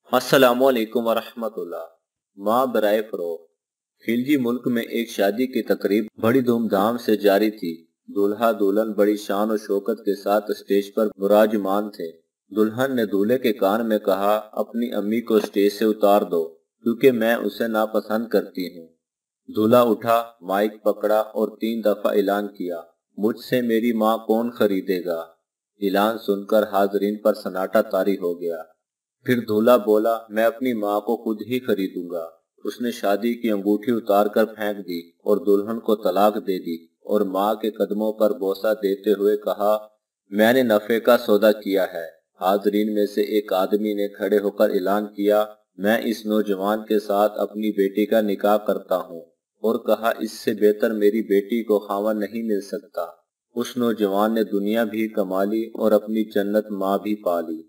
अस्सलामुअलैकुम वरहमतुल्लाह। माँ बराए फरोख्त। खिलजी मुल्क में एक शादी की तकरीब बड़ी धूमधाम से जारी थी। दूल्हा दुल्हन बड़ी शान और शौकत के साथ स्टेज पर विराजमान थे। दुल्हन ने दूल्हे के कान में कहा, अपनी अम्मी को स्टेज से उतार दो क्योंकि मैं उसे नापसंद करती हूँ। दूल्हा उठा, माइक पकड़ा और 3 दफा ऐलान किया, मुझसे मेरी माँ कौन खरीदेगा। ऐलान सुनकर हाजरीन पर सन्नाटा तारी हो गया। फिर दूल्हा बोला, मैं अपनी माँ को खुद ही खरीदूंगा। उसने शादी की अंगूठी उतार कर फेंक दी और दुल्हन को तलाक दे दी और माँ के कदमों पर बोसा देते हुए कहा, मैंने नफे का सौदा किया है। हाजरीन में से एक आदमी ने खड़े होकर ऐलान किया, मैं इस नौजवान के साथ अपनी बेटी का निकाह करता हूँ। और कहा, इससे बेहतर मेरी बेटी को खावन नहीं मिल सकता। उस नौजवान ने दुनिया भी कमा ली और अपनी जन्नत माँ भी पा ली।